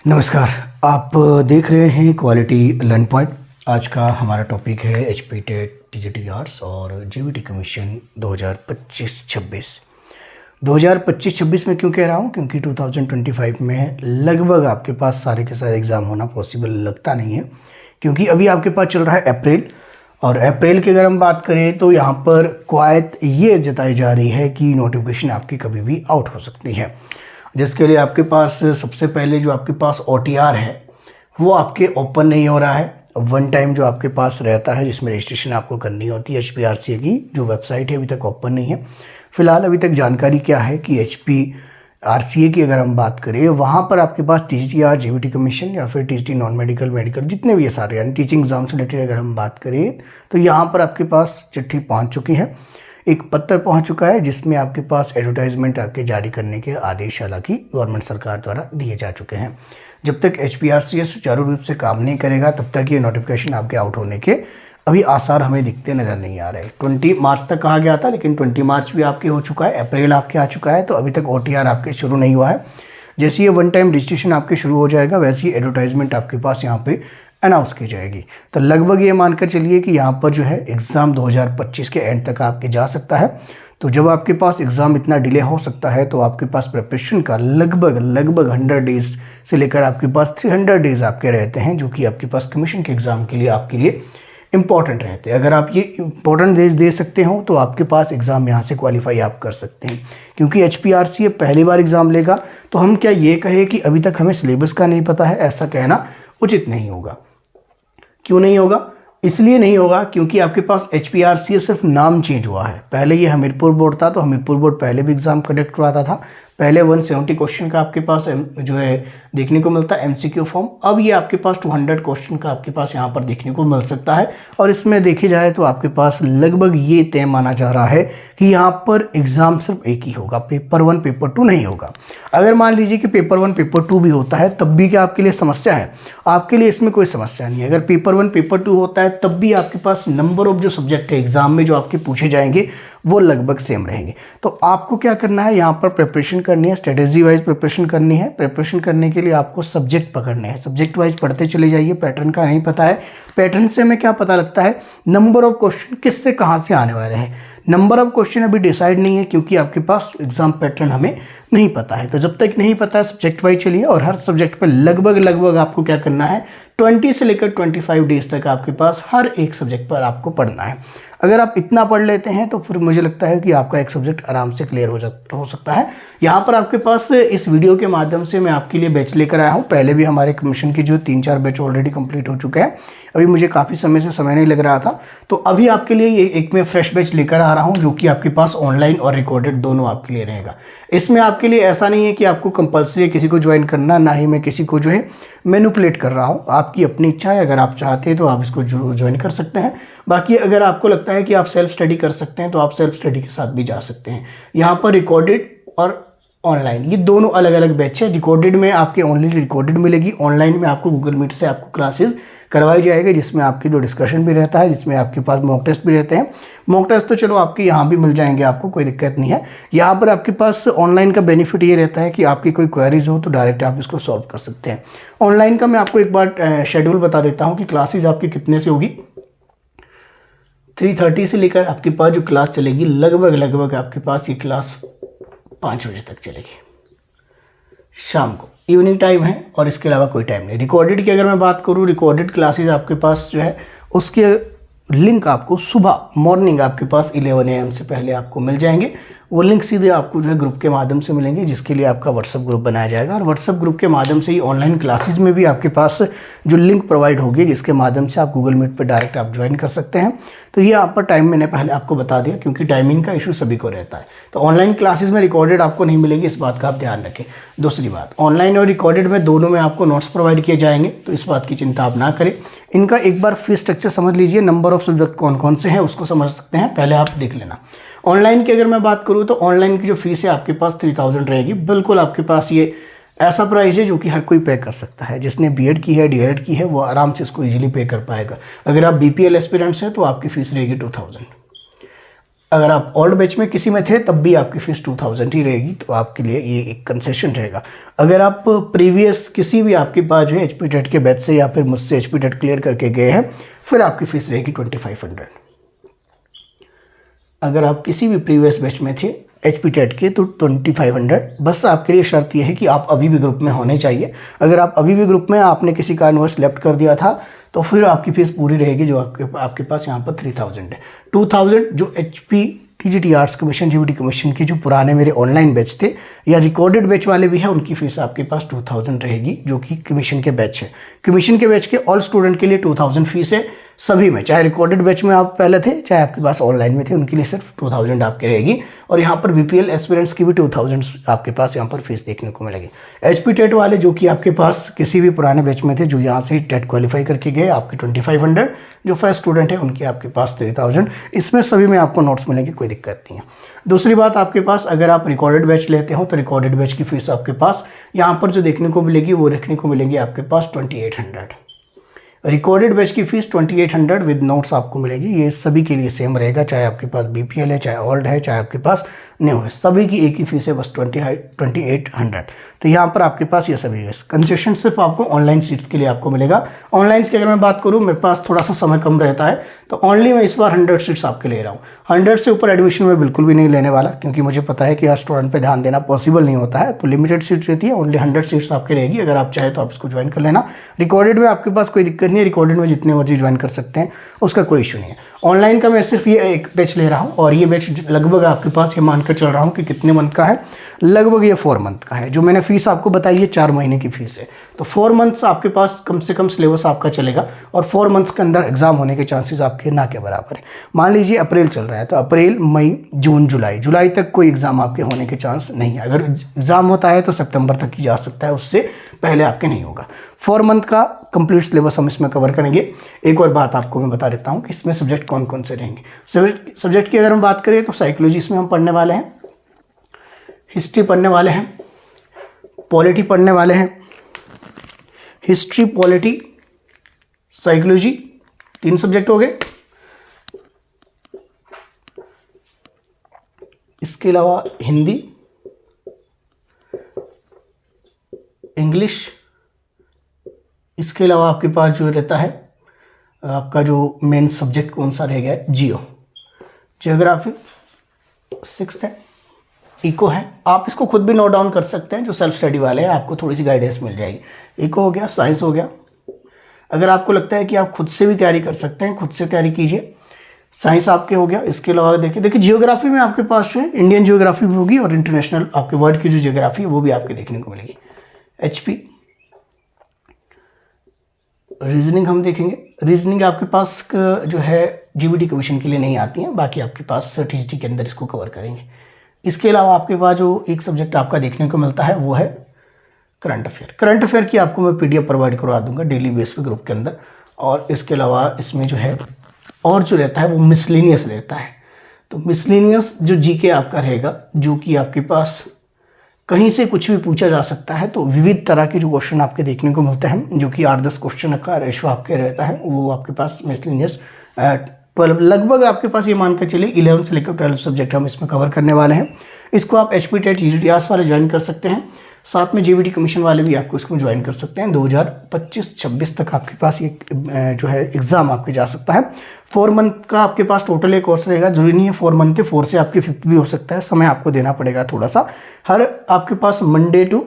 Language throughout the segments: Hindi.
नमस्कार। आप देख रहे हैं क्वालिटी लर्न पॉइंट। आज का हमारा टॉपिक है एचपी टेट टीजीटी आर्ट्स और जीवीटी कमीशन 2025-26। 2025-26 में क्यों कह रहा हूँ, क्योंकि 2025 में लगभग आपके पास सारे के सारे एग्ज़ाम होना पॉसिबल लगता नहीं है, क्योंकि अभी आपके पास चल रहा है अप्रैल। और अप्रैल की अगर हम बात करें तो यहाँ पर क्वायत ये जताई जा रही है कि नोटिफिकेशन आपकी कभी भी आउट हो सकती है, जिसके लिए आपके पास सबसे पहले जो आपके पास OTR है वो आपके ओपन नहीं हो रहा है। वन टाइम जो आपके पास रहता है जिसमें रजिस्ट्रेशन आपको करनी होती है, HPRCA की जो वेबसाइट है अभी तक ओपन नहीं है। फिलहाल अभी तक जानकारी क्या है कि HPRCA की अगर हम बात करें, वहाँ पर आपके पास TGT जीवीटी कमीशन या फिर TGT नॉन मेडिकल मेडिकल जितने भी ये सारे यानी टीचिंग एग्जाम से रिलेटेड अगर हम बात करें तो यहाँ पर आपके पास चिट्ठी पहुँच चुकी है, एक पत्र पहुंच चुका है जिसमें आपके पास एडवर्टाइजमेंट आपके जारी करने के आदेश हालांकि गवर्नमेंट सरकार द्वारा दिए जा चुके हैं। जब तक HPRCA सुचारू रूप से काम नहीं करेगा तब तक ये नोटिफिकेशन आपके आउट होने के अभी आसार हमें दिखते नज़र नहीं आ रहे। 20 मार्च तक कहा गया था, लेकिन 20 मार्च भी आपके हो चुका है, अप्रैल आपके आ चुका है, तो अभी तक OTR आपके शुरू नहीं हुआ है। जैसे ये वन टाइम रजिस्ट्रेशन आपके शुरू हो जाएगा वैसे ही एडवर्टाइजमेंट आपके पास यहाँ पे अनाउंस की जाएगी। तो लगभग ये मानकर चलिए कि यहाँ पर जो है एग्ज़ाम 2025 के एंड तक आपके जा सकता है। तो जब आपके पास एग्ज़ाम इतना डिले हो सकता है तो आपके पास प्रिपरेशन का लगभग 100 डेज़ से लेकर आपके पास 300 डेज़ आपके रहते हैं, जो कि आपके पास कमीशन के एग्ज़ाम के लिए आपके लिए इंपॉर्टेंट रहते हैं। अगर आप ये इंपॉर्टेंट डेज दे सकते हो तो आपके पास एग्ज़ाम यहाँ से क्वालिफाई आप कर सकते हैं, क्योंकि HPRCA पहली बार एग्ज़ाम लेगा तो हम क्या ये कहें कि अभी तक हमें सिलेबस का नहीं पता है, ऐसा कहना उचित नहीं होगा। क्यों नहीं होगा? इसलिए नहीं होगा क्योंकि आपके पास HPRCA सिर्फ नाम चेंज हुआ है। पहले ये हमीरपुर बोर्ड था, तो हमीरपुर बोर्ड पहले भी एग्ज़ाम कंडक्ट करवाता था। पहले 170 क्वेश्चन का आपके पास जो है देखने को मिलता है MCQ फॉर्म। अब ये आपके पास 200 क्वेश्चन का आपके पास यहाँ पर देखने को मिल सकता है। और इसमें देखी जाए तो आपके पास लगभग ये तय माना जा रहा है कि यहाँ पर एग्ज़ाम सिर्फ एक ही होगा, पेपर 1 पेपर 2 नहीं होगा। अगर मान लीजिए कि पेपर 1 पेपर 2 भी होता है तब भी क्या आपके लिए समस्या है? आपके लिए इसमें कोई समस्या नहीं है। अगर पेपर 1 पेपर 2 होता है तब भी आपके पास नंबर ऑफ जो सब्जेक्ट है एग्ज़ाम में जो आपके पूछे जाएंगे वो लगभग सेम रहेंगे। तो आपको क्या करना है, यहाँ पर प्रिपरेशन करनी है, स्ट्रेटेजी वाइज प्रिपरेशन करनी है। प्रिपरेशन करने के लिए आपको सब्जेक्ट पकड़ने हैं, सब्जेक्ट वाइज पढ़ते चले जाइए। पैटर्न का नहीं पता है, पैटर्न से हमें क्या पता लगता है, नंबर ऑफ क्वेश्चन किससे कहाँ से आने वाले हैं। नंबर ऑफ क्वेश्चन अभी डिसाइड नहीं है क्योंकि आपके पास एग्जाम पैटर्न हमें नहीं पता है। तो जब तक नहीं पता है सब्जेक्ट वाइज चलिए, और हर सब्जेक्ट पर लगभग आपको क्या करना है, 20 से लेकर 25 डेज तक आपके पास हर एक सब्जेक्ट पर आपको पढ़ना है। अगर आप इतना पढ़ लेते हैं तो फिर मुझे लगता है कि आपका एक सब्जेक्ट आराम से क्लियर हो सकता है। यहाँ पर आपके पास इस वीडियो के माध्यम से मैं आपके लिए बैच लेकर आया हूँ। पहले भी हमारे कमीशन की जो 3-4 बैच ऑलरेडी कंप्लीट हो चुके हैं। अभी मुझे काफ़ी समय नहीं लग रहा था, तो अभी आपके लिए ये एक मैं फ्रेश बैच लेकर आ रहा हूँ जो कि आपके पास ऑनलाइन और रिकॉर्डेड दोनों आपके लिए रहेगा। इसमें आपके लिए ऐसा नहीं है कि आपको कंपलसरी किसी को ज्वाइन करना, ना ही मैं किसी को जो है मैनिपुलेट कर रहा हूँ। आपकी अपनी इच्छा है, अगर आप चाहते हैं तो आप इसको जरूर ज्वाइन कर सकते हैं। बाकी अगर आपको लगता है कि आप सेल्फ स्टडी कर सकते हैं तो आप सेल्फ स्टडी के साथ भी जा सकते हैं। यहाँ पर रिकॉर्डेड और ऑनलाइन ये दोनों अलग अलग बैच है। रिकॉर्डेड में आपके ओनली रिकॉर्डेड मिलेगी, ऑनलाइन में आपको गूगल मीट से आपको क्लासेस करवाई जाएगी, जिसमें आपकी जो डिस्कशन भी रहता है, जिसमें आपके पास मॉक टेस्ट भी रहते हैं। मॉक टेस्ट तो चलो आपके यहाँ भी मिल जाएंगे, आपको कोई दिक्कत नहीं है। यहाँ पर आपके पास ऑनलाइन का बेनिफिट ये रहता है कि आपकी कोई क्वेरीज हो तो डायरेक्ट आप इसको सॉल्व कर सकते हैं। ऑनलाइन का मैं आपको एक बार शेड्यूल बता देता हूँ कि क्लासेज आपकी कितने से होगी। 3:30 से लेकर आपके पास जो क्लास चलेगी लगभग आपके पास ये क्लास 5 बजे तक चलेगी शाम को, इवनिंग टाइम है और इसके अलावा कोई टाइम नहीं। रिकॉर्डेड की अगर मैं बात करूँ, रिकॉर्डेड क्लासेज आपके पास जो है उसके लिंक आपको सुबह मॉर्निंग आपके पास 11 AM से पहले आपको मिल जाएंगे। वो लिंक सीधे आपको जो है ग्रुप के माध्यम से मिलेंगे, जिसके लिए आपका व्हाट्सअप ग्रुप बनाया जाएगा। और व्हाट्सअप ग्रुप के माध्यम से ही ऑनलाइन क्लासेज में भी आपके पास जो लिंक प्रोवाइड होगी, जिसके माध्यम से आप गूगल मीट पर डायरेक्ट आप ज्वाइन कर सकते हैं। तो ये आप पर टाइम मैंने पहले आपको बता दिया, क्योंकि टाइमिंग का इशू सभी को रहता है। तो ऑनलाइन क्लासेज में रिकॉर्डेड आपको नहीं मिलेगी, इस बात का आप ध्यान रखें। दूसरी बात, ऑनलाइन और रिकॉर्डेड में दोनों में आपको नोट्स प्रोवाइड किए जाएंगे, तो इस बात की चिंता आप ना करें। इनका एक बार फीस स्ट्रक्चर समझ लीजिए, नंबर ऑफ सब्जेक्ट कौन कौन से हैं उसको समझ सकते हैं, पहले आप देख लेना। ऑनलाइन की अगर मैं बात करूँ तो ऑनलाइन की जो फीस है आपके पास 3000 रहेगी। बिल्कुल आपके पास ये ऐसा प्राइस है जो कि हर कोई पे कर सकता है। जिसने बीएड की है, डीएड की है, वो आराम से इसको इजीली पे कर पाएगा। अगर आप बीपीएल एस्पिरेंट्स हैं तो आपकी फ़ीस रहेगी 2000। अगर आप ओल्ड बैच में किसी में थे तब भी आपकी फ़ीस 2000 ही रहेगी, तो आपके लिए ये एक कंसेशन रहेगा। अगर आप प्रीवियस किसी भी आपके पास जो है एच पी टेट के बैच से या फिर मुझसे एच पी टेट क्लियर करके गए हैं, फिर आपकी फ़ीस रहेगी 2500। अगर आप किसी भी प्रीवियस बैच में थे एच पी टेट के तो 2500। बस आपके लिए शर्त यह है कि आप अभी भी ग्रुप में होने चाहिए। अगर आप अभी भी ग्रुप में आपने किसी कारणवश लेफ्ट कर दिया था तो फिर आपकी फ़ीस पूरी रहेगी, जो आपके पास यहाँ पर 3000 है। 2000 जो H P T G T arts commission G T commission के जो पुराने मेरे ऑनलाइन बैच थे या रिकॉर्डेड बैच वाले भी हैं, उनकी फ़ीस आपके पास 2000 रहेगी, जो कि कमीशन के बैच है। कमीशन के बैच के ऑल स्टूडेंट के लिए 2000 फीस है सभी में, चाहे रिकॉर्डेड बैच में आप पहले थे चाहे आपके पास ऑनलाइन में थे, उनके लिए सिर्फ 2000 आपकी रहेगी। और यहाँ पर बीपीएल एस्पिरेंट्स की भी 2000 आपके पास यहाँ पर फीस देखने को मिलेगी। एचपी टेट वाले जो कि आपके पास किसी भी पुराने बैच में थे, जो यहाँ से टेट क्वालिफाई करके गए, आपके 2500। जो फर्स्ट स्टूडेंट है उनके आपके पास 3000। इसमें सभी में आपको नोट्स मिलेंगे, कोई दिक्कत नहीं है। दूसरी बात, आपके पास अगर आप रिकॉर्डेड बैच लेते हो तो रिकॉर्डेड बैच की फ़ीस आपके पास यहाँ पर जो देखने को मिलेगी वो देखने को मिलेगी आपके पास 2800। रिकॉर्डेड बैच की फ़ीस 2800 विद नोट्स आपको मिलेगी। ये सभी के लिए सेम रहेगा, चाहे आपके पास बीपीएल है, चाहे ओल्ड है, चाहे आपके पास न्यू है, सभी की एक ही फीस है, बस 2800। तो यहाँ पर आपके पास ये सभी है। कंसेशन सिर्फ आपको ऑनलाइन सीट्स के लिए आपको मिलेगा। ऑनलाइन की अगर मैं बात करूँ, मेरे पास थोड़ा सा समय कम रहता है, तो ओनली मैं इस बार 100 सीट्स आपके ले रहा हूँ। 100 से ऊपर एडमिशन में बिल्कुल भी नहीं लेने वाला, क्योंकि मुझे पता है कि हर स्टूडेंट पे ध्यान देना पॉसिबल नहीं होता है। तो लिमिटेड सीट्स रहती है, ओनली 100 सीट्स आपके रहेगी। अगर आप चाहे तो आप इसको ज्वाइन कर लेना। रिकॉर्डेड में आपके पास कोई दिक्कत नहीं है, रिकॉर्डेड में जितने मर्जी ज्वाइन कर सकते हैं, उसका कोई इशू नहीं है। ऑनलाइन का मैं सिर्फ ये एक बैच ले रहा हूँ, और ये बैच लगभग आपके पास ये मानकर चल रहा हूँ कि कितने मंथ का है, लगभग ये 4 मंथ का है। जो मैंने फीस आपको बताई है 4 महीने की फीस है, तो 4 मंथ्स आपके पास कम से कम सिलेबस आपका चलेगा, और 4 मंथ्स के अंदर एग्जाम होने के चांसेस आपके ना के बराबर है। मान लीजिए अप्रैल चल रहा है, तो अप्रैल, मई, जून, जुलाई तक कोई एग्जाम आपके होने के चांस नहीं है। अगर एग्जाम होता है तो सितंबर तक ही जा सकता है, उससे पहले आपके नहीं होगा। 4 मंथ का कंप्लीट सिलेबस हम इसमें कवर करेंगे। एक और बात आपको मैं बता देता हूँ कि इसमें सब्जेक्ट कौन कौन से रहेंगे। सब्जेक्ट की अगर हम बात करें तो साइकोलॉजी इसमें हम पढ़ने वाले हैं, हिस्ट्री पढ़ने वाले हैं, पॉलिटी पढ़ने वाले हैं। हिस्ट्री, पॉलिटी, साइकोलॉजी, 3 सब्जेक्ट हो गए। इसके अलावा हिंदी, इंग्लिश, इसके अलावा आपके पास जो रहता है आपका जो मेन सब्जेक्ट कौन सा रह गया है, जियोग्राफी 6th है, इको है। आप इसको खुद भी नोट डाउन कर सकते हैं, जो सेल्फ स्टडी वाले हैं, आपको थोड़ी सी गाइडेंस मिल जाएगी। इको हो गया, साइंस हो गया। अगर आपको लगता है कि आप खुद से भी तैयारी कर सकते हैं, खुद से तैयारी कीजिए। साइंस आपके हो गया। इसके अलावा देखिए जियोग्राफी में आपके पास है इंडियन जियोग्राफी भी होगी, और इंटरनेशनल आपके वर्ल्ड की जो जियोग्राफी है वो भी आपके देखने को मिलेगी। एचपी, रीजनिंग हम देखेंगे। रीजनिंग आपके पास जो है जीबीटी कमीशन के लिए नहीं आती है, बाकी आपके पास टीजीटी के अंदर इसको कवर करेंगे। इसके अलावा आपके पास जो एक सब्जेक्ट आपका देखने को मिलता है वो है करंट अफेयर। करंट अफेयर की आपको मैं पीडीएफ प्रोवाइड करवा दूंगा डेली बेस पे ग्रुप के अंदर। और इसके अलावा इसमें जो है और जो रहता है वो मिसलेनियस रहता है। तो मिसलेनियस जो जीके आपका रहेगा, जो कि आपके पास कहीं से कुछ भी पूछा जा सकता है, तो विविध तरह के जो क्वेश्चन आपके देखने को मिलते हैं, जो कि 8-10 क्वेश्चन का रेशो आपके रहता है, वो आपके पास मिसलेनियस 12 लगभग आपके पास ये मानकर चलिए 11 से लेकर 12 सब्जेक्ट हम इसमें कवर करने वाले हैं। इसको आप एचपी टेट टीजीटीआरएस वाले ज्वाइन कर सकते हैं, साथ में जीबीटी कमीशन वाले भी आपको इसको ज्वाइन कर सकते हैं। 2025-26 तक आपके पास ये जो है एग्ज़ाम आपके जा सकता है। 4 मंथ का आपके पास टोटल एक कोर्स रहेगा, जरूरी नहीं है 4 मंथ के, 4 से आपके 50 भी हो सकता है। समय आपको देना पड़ेगा थोड़ा सा। हर आपके पास मंडे टू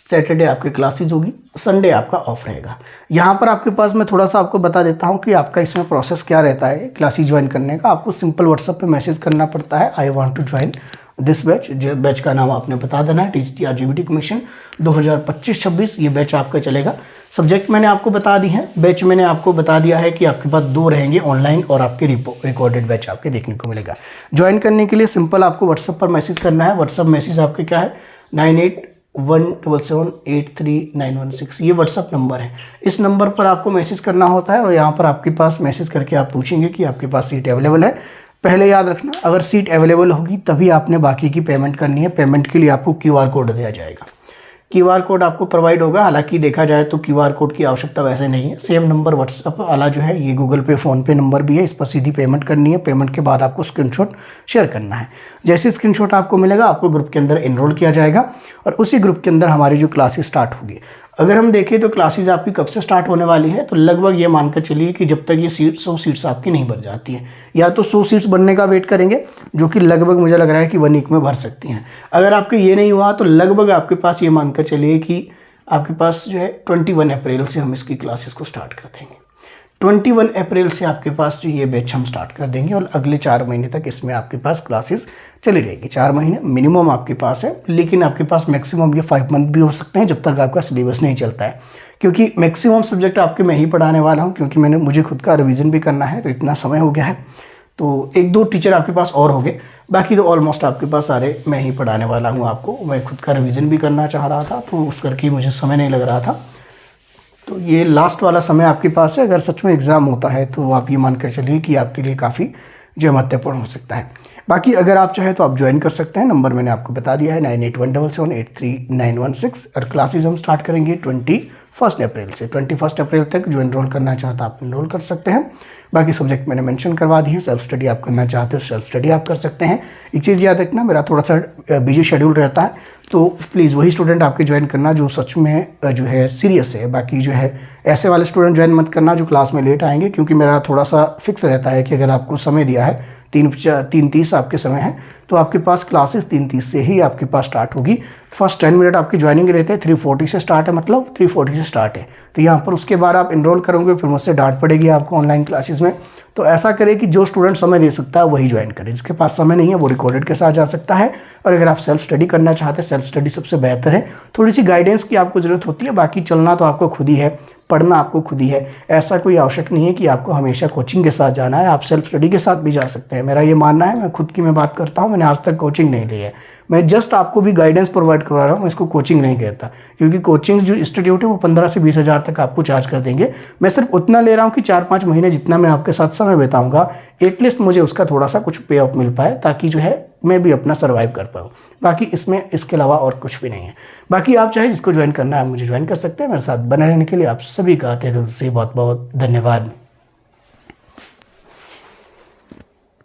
सैटरडे आपकी क्लासेज होगी, संडे आपका ऑफ रहेगा। यहाँ पर आपके पास मैं थोड़ा सा आपको बता देता हूँ कि आपका इसमें प्रोसेस क्या रहता है क्लासेज ज्वाइन करने का। आपको सिंपल व्हाट्सएप पे मैसेज करना पड़ता है, I want to join this batch. Batch का नाम आपने बता देना है, टीजीटीआर जीबीटी कमीशन 2025-26 ये बैच आपका चलेगा। सब्जेक्ट मैंने आपको बता दी है, बैच मैंने आपको बता दिया है कि आपके पास 2 रहेंगे, ऑनलाइन और आपके रिकॉर्डेड बैच आपके देखने को मिलेगा। ज्वाइन करने के लिए सिंपल आपको व्हाट्सएप पर मैसेज करना है। व्हाट्सएप मैसेज आपके क्या है 9817783916, ये व्हाट्सअप नंबर है। इस नंबर पर आपको मैसेज करना होता है, और यहाँ पर आपके पास मैसेज करके आप पूछेंगे कि आपके पास सीट अवेलेबल है। पहले याद रखना, अगर सीट अवेलेबल होगी तभी आपने बाकी की पेमेंट करनी है। पेमेंट के लिए आपको क्यूआर कोड दिया जाएगा। क्यूआर कोड आपको प्रोवाइड होगा। हालांकि देखा जाए तो क्यूआर कोड की आवश्यकता वैसे नहीं है। सेम नंबर व्हाट्सएप वाला जो है ये गूगल पे फ़ोनपे नंबर भी है, इस पर सीधी पेमेंट करनी है। पेमेंट के बाद आपको स्क्रीनशॉट शेयर करना है। जैसे स्क्रीनशॉट आपको मिलेगा आपको ग्रुप के अंदर एनरोल किया जाएगा और उसी ग्रुप के अंदर हमारी जो क्लासेस स्टार्ट होगी। अगर हम देखें तो क्लासेस आपकी कब से स्टार्ट होने वाली है, तो लगभग ये मानकर चलिए कि जब तक ये 100 सीट्स आपकी नहीं भर जाती हैं। या तो 100 सीट्स बनने का वेट करेंगे, जो कि लगभग मुझे लग रहा है कि 1 वीक में भर सकती हैं। अगर आपके ये नहीं हुआ तो लगभग आपके पास ये मानकर चलिए कि आपके पास जो है 21 अप्रैल से हम इसकी क्लासेस को स्टार्ट कर देंगे। 21 अप्रैल से आपके पास जो ये बैच हम स्टार्ट कर देंगे और अगले 4 महीने तक इसमें आपके पास क्लासेस चली रहेगी। 4 महीने मिनिमम आपके पास है, लेकिन आपके पास मैक्सिमम ये 5 मंथ भी हो सकते हैं जब तक आपका सिलेबस नहीं चलता है। क्योंकि मैक्सिमम सब्जेक्ट आपके मैं ही पढ़ाने वाला हूँ, क्योंकि मुझे खुद का रिवीजन भी करना है, तो इतना समय हो गया है। तो 1-2 टीचर आपके पास और हो गए, बाकी तो ऑलमोस्ट आपके पास सारे मैं ही पढ़ाने वाला हूँ आपको। मैं खुद का रिवीजन भी करना चाह रहा था, तो उस करके मुझे समय नहीं लग रहा था। तो ये लास्ट वाला समय आपके पास है। अगर सच में एग्ज़ाम होता है तो आप ये मानकर चलिए कि आपके लिए काफ़ी जो महत्वपूर्ण हो सकता है। बाकी अगर आप चाहें तो आप ज्वाइन कर सकते हैं। नंबर मैंने आपको बता दिया है 9817783916 और क्लासेस हम स्टार्ट करेंगे 21 अप्रैल से। 21 अप्रैल तक जो एनरोल करना चाहता है आप एनरोल कर सकते हैं। बाकी सब्जेक्ट मैंने मेंशन करवा दी है। सेल्फ स्टडी आप करना चाहते हो सेल्फ स्टडी आप कर सकते हैं। एक चीज़ याद रखना, मेरा थोड़ा सा बिजी शेड्यूल रहता है, तो प्लीज़ वही स्टूडेंट आपके ज्वाइन करना जो सच में जो है सीरियस है। बाकी जो है ऐसे वाले स्टूडेंट ज्वाइन मत करना जो क्लास में लेट आएंगे, क्योंकि मेरा थोड़ा सा फिक्स रहता है कि अगर आपको समय दिया है 3:30 आपके समय है, तो आपके पास क्लासेस 3:30 से ही आपके पास स्टार्ट होगी। फर्स्ट 10 मिनट आपकी ज्वाइनिंग रहते हैं, 3:40 से स्टार्ट है, मतलब 3:40 से स्टार्ट है। तो यहाँ पर उसके बाद आप एनरोल करोगे, फिर मुझसे डांट पड़ेगी आपको ऑनलाइन क्लासेस में। तो ऐसा करें कि जो स्टूडेंट समय दे सकता है वही ज्वाइन करे, जिसके पास समय नहीं है वो रिकॉर्डेड के साथ जा सकता है। और अगर आप सेल्फ स्टडी करना चाहते हैं, सेल्फ स्टडी सबसे बेहतर है। थोड़ी सी गाइडेंस की आपको ज़रूरत होती है, बाकी चलना तो आपको खुद ही है, पढ़ना आपको खुद ही है। ऐसा कोई आवश्यक नहीं है कि आपको हमेशा कोचिंग के साथ जाना है, आप सेल्फ स्टडी के साथ भी जा सकते हैं। मेरा ये मानना है, मैं खुद की मैं बात करता हूँ, मैंने आज तक कोचिंग नहीं ली है। मैं जस्ट आपको भी गाइडेंस प्रोवाइड करवा रहा हूँ, मैं इसको कोचिंग नहीं कहता। क्योंकि कोचिंग जो इंस्टीट्यूट है वो 15 से 20 हज़ार तक आपको चार्ज कर देंगे। मैं सिर्फ उतना ले रहा हूँ कि 4-5 महीने जितना मैं आपके साथ समय बिताऊंगा, एटलीस्ट मुझे उसका थोड़ा सा कुछ पे ऑफ मिल पाए, ताकि जो है मैं भी अपना सर्वाइव कर पाऊँ। बाकी इसमें इसके अलावा और कुछ भी नहीं है। बाकी आप चाहे जिसको ज्वाइन करना है मुझे ज्वाइन कर सकते हैं। मेरे साथ बने रहने के लिए आप सभी का तहे दिल से बहुत बहुत धन्यवाद।